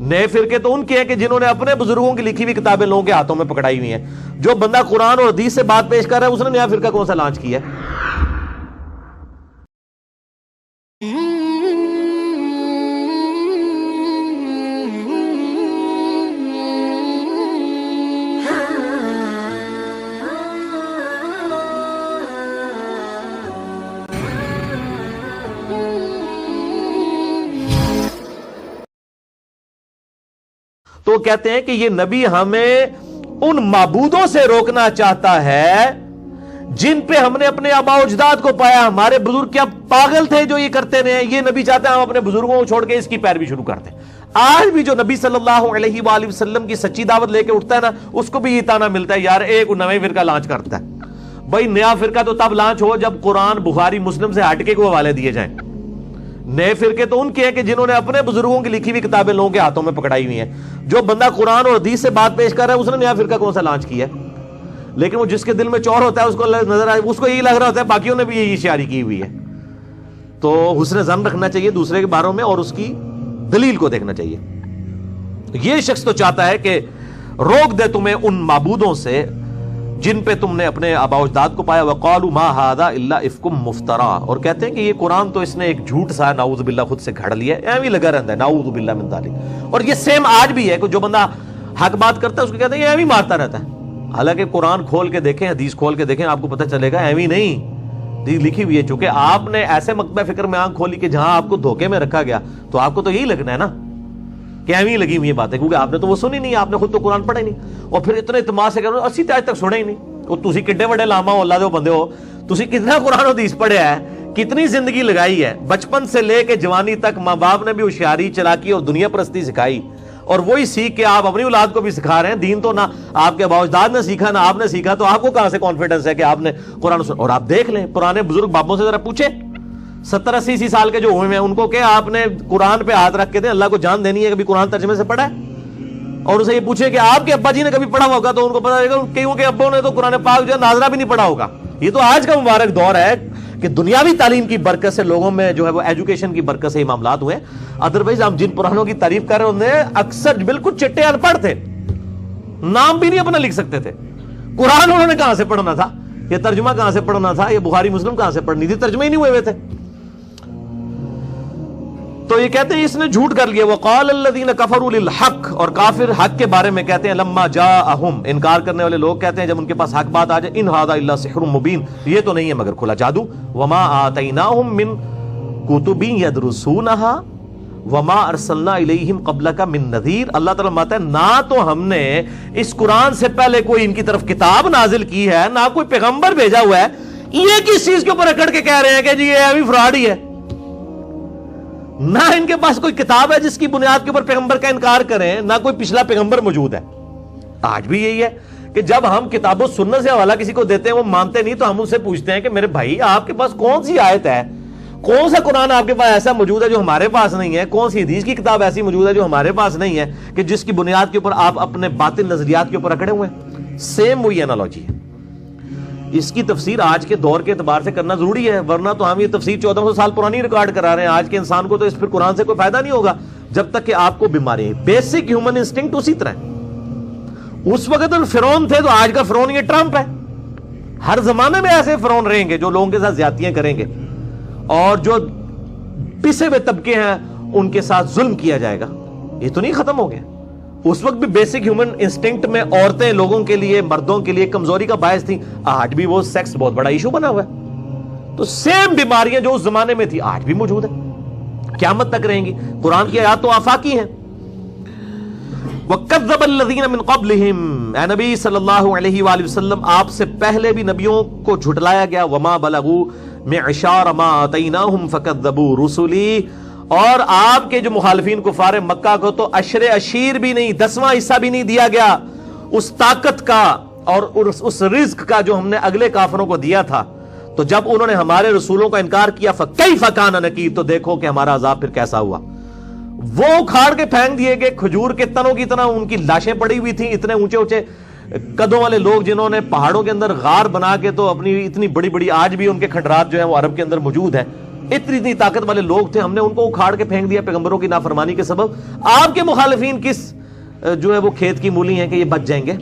نئے فرقے تو ان کے ہیں کہ جنہوں نے اپنے بزرگوں کی لکھی ہوئی کتابیں لوگوں کے ہاتھوں میں پکڑائی ہوئی ہیں. جو بندہ قرآن اور حدیث سے بات پیش کر رہا ہے اس نے نیا فرقہ کون سا لانچ کیا ہے؟ تو کہتے ہیں کہ یہ نبی ہمیں ان معبودوں سے روکنا چاہتا ہے جن پہ ہم نے اپنے آباء و اجداد کو پایا. ہمارے بزرگ کیا پاگل تھے جو یہ کرتے رہے؟ یہ نبی چاہتے ہیں ہم اپنے بزرگوں کو چھوڑ کے اس کی پیروی شروع کر دیں. آج بھی جو نبی صلی اللہ علیہ وآلہ وسلم کی سچی دعوت لے کے اٹھتا ہے نا, اس کو بھی یہ تانا ملتا ہے یار ایک نئے فرقہ لانچ کرتا ہے. بھائی نیا فرقہ تو تب لانچ ہو جب قرآن بخاری مسلم سے ہٹ کے کو حوالے دیے جائیں. نئے فرقے تو ان کے ہیں کہ جنہوں نے اپنے بزرگوں کی لکھی ہوئی کتابیں لوگوں کے ہاتھوں میں پکڑائی ہوئی ہیں. جو بندہ قرآن اور حدیث سے بات پیش کر رہا ہے اس نے نیا فرقہ کون سا لانچ کیا ہے؟ لیکن وہ جس کے دل میں چور ہوتا ہے اس کو نظر آئے, اس کو یہی لگ رہا ہوتا ہے باقیوں نے بھی یہی شیاری کی ہوئی ہے. تو حسن ظن رکھنا چاہیے دوسرے کے باروں میں اور اس کی دلیل کو دیکھنا چاہیے. یہ شخص تو چاہتا ہے کہ روک دے تمہیں ان معبودوں سے جن پہ تم نے اپنے آباء و اجداد کو پایا. وقالوا ما هذا الا افک مفترا, اور کہتے ہیں کہ یہ قرآن تو اس نے ایک جھوٹ سا نعوذ باللہ خود سے گھڑ لیا ہے, ایویں لگا رہتا ہے نعوذ باللہ من ذالک. اور یہ سیم آج بھی ہے کہ جو بندہ حق بات کرتا ہے اس کو کہتے ہیں یہ ایویں مارتا رہتا ہے. حالانکہ قرآن کھول کے دیکھیں, حدیث کھول کے دیکھیں, آپ کو پتہ چلے گا ایویں نہیں لکھی ہوئی ہے. چونکہ آپ نے ایسے مکتبہ فکر میں آنکھ کھولی کہ جہاں آپ کو دھوکے میں رکھا گیا تو آپ کو تو یہی لگنا ہے نا کہ ایویں لگی ہوئی باتیں, کیونکہ آپ نے تو وہ سنی نہیں, آپ نے خود تو قرآن پڑھا ہی نہیں. اور پھر اتنے اعتماد سے کہہ اسی آج تک سنا ہی نہیں. وہ تسی کڈے بڑے لاما ہو اللہ دے بندے ہو, تسی کتنا قرآن و حدیث پڑھیا ہے, کتنی زندگی لگائی ہے, بچپن سے لے کے جوانی تک ماں باپ نے بھی ہوشیاری چلاکی اور دنیا پرستی سکھائی, اور وہی سیکھ کے آپ اپنی اولاد کو بھی سکھا رہے ہیں. دین تو نہ آپ کے آباء و اجداد نے سیکھا نہ آپ نے سیکھا, تو آپ کو کہاں سے کانفیڈنس ہے کہ آپ نے قرآن سنا؟ اور آپ دیکھ لیں پرانے بزرگ بابوں سے ذرا پوچھیں 70-80 سال کے جو ہوئے ہیں ان کو کہ آپ نے قرآن پہ ہاتھ رکھ کے دیں, اللہ کو جان دینی ہے, کبھی قرآن ترجمے سے پڑھا ہے؟ اور اسے یہ پوچھے کہ آپ کے ابا جی نے کبھی پڑھا ہوگا تو ان کو پتا چلے گا کئیوں کے ابوں نے تو قرآن پاک جو ہے ناظرہ بھی نہیں پڑھا ہوگا. یہ تو آج کا مبارک دور ہے کہ دنیاوی تعلیم کی برکت سے لوگوں میں جو ہے وہ ایجوکیشن کی برکت سے یہ معاملات ہوئے. ادروائز ہم جن پرانوں کی تعریف کر رہے ہیں انہیں اکثر بالکل چٹے ان پڑھ تھے, نام بھی نہیں اپنا لکھ سکتے تھے. قرآن انہوں نے کہاں سے پڑھنا تھا, یہ ترجمہ کہاں سے پڑھنا تھا, یہ بخاری مسلم کہاں سے پڑھنی تھی, ترجمے ہی نہیں ہوئے تھے. تو یہ کہتے ہیں اس نے جھوٹ کر لیا. وقال الذين كفروا للحق, اور کافر حق کے بارے میں کہتے ہیں لما جاءهم, انکار کرنے والے لوگ کہتے ہیں جب ان کے پاس حق بات آ جائے, ان هذا الا سحر مبين, یہ تو نہیں ہے مگر کھلا جادو. وما آتيناهم من كتب يدرسونها وما ارسلنا اليهم قبلك من نذير. اللہ تعالیٰ ماتا ہے نہ تو ہم نے اس قرآن سے پہلے کوئی ان کی طرف کتاب نازل کی ہے, نہ کوئی پیغمبر بھیجا ہوا ہے. یہ کس چیز کے اوپر اکڑ کے کہہ رہے ہیں کہ جی یہ ابھی فراڈ ہی ہے؟ نہ ان کے پاس کوئی کتاب ہے جس کی بنیاد کے اوپر پیغمبر کا انکار کریں, نہ کوئی پچھلا پیغمبر موجود ہے. آج بھی یہی ہے کہ جب ہم کتاب و سنت سے حوالہ کسی کو دیتے ہیں وہ مانتے نہیں تو ہم ان سے پوچھتے ہیں کہ میرے بھائی آپ کے پاس کون سی آیت ہے, کون سا قرآن آپ کے پاس ایسا موجود ہے جو ہمارے پاس نہیں ہے, کون سی حدیث کی کتاب ایسی موجود ہے جو ہمارے پاس نہیں ہے کہ جس کی بنیاد کے اوپر آپ اپنے باطل نظریات کے اوپر اکڑے ہوئے ہیں. سیم وہی انالوجی ہے. اس کی تفسیر آج کے دور کے اعتبار سے کرنا ضروری ہے, ورنہ تو ہم یہ تفسیر 1400 سال پرانی ریکارڈ کرا رہے ہیں. آج کے انسان کو تو اس پھر قرآن سے کوئی فائدہ نہیں ہوگا جب تک کہ آپ کو بیماری. بیسک ہیومن انسٹنکٹ اسی طرح ہے. اس وقت فرعون تھے تو آج کا فرعون یہ ٹرمپ ہے. ہر زمانے میں ایسے فرعون رہیں گے جو لوگوں کے ساتھ زیادتیاں کریں گے, اور جو پسے ہوئے طبقے ہیں ان کے ساتھ ظلم کیا جائے گا. یہ تو نہیں ختم ہو گیا. اس وقت بھی بیسک ہیومن انسٹنکٹ میں عورتیں لوگوں کے لیے, مردوں کے لیے کمزوری کا باعث تھی. آج بھی وہ سیکس بہت بڑا ایشو بنا ہوا ہے. تو سیم بیماریاں جو اس زمانے میں تھی آج بھی موجود ہیں, قیامت تک رہیں گی. قرآن کی آیات تو آفاقی ہیں. وَكَذَّبَ الَّذِينَ مِن قَبْلِهِمْ, اے نبی صلی اللہ علیہ وآلہ وسلم آپ سے پہلے بھی نبیوں کو جھٹلایا گیا. وَمَا بَلَغُوا مِعْشَارَ مَا آتَيْنَاهُمْ فَكَذَّبُوا رُسُلِي, اور آپ کے جو مخالفین کفار مکہ کو تو عشر عشیر بھی نہیں, 10واں حصہ بھی نہیں دیا گیا اس طاقت کا اور اس رزق کا جو ہم نے اگلے کافروں کو دیا تھا. تو جب انہوں نے ہمارے رسولوں کا انکار کیا فَكَيْفَ كَانَ نَكِيرٌ, تو دیکھو کہ ہمارا عذاب پھر کیسا ہوا. وہ اکھاڑ کے پھینک دیے گئے کھجور کے تنوں کی طرح, ان کی لاشیں پڑی ہوئی تھیں. اتنے اونچے اونچے قدوں والے لوگ جنہوں نے پہاڑوں کے اندر غار بنا کے تو اپنی اتنی بڑی بڑی, آج بھی ان کے کھنڈرات جو ہیں وہ عرب کے اندر موجود ہیں, اتنی طاقت والے لوگ تھے، ہم نے ان کو اکھاڑ کے پھینک دیا پیغمبروں کی نافرمانی کے سبب۔ آپ کے مخالفین کس جو ہے وہ کھیت کی مولی ہیں کہ یہ بچ جائیں گے؟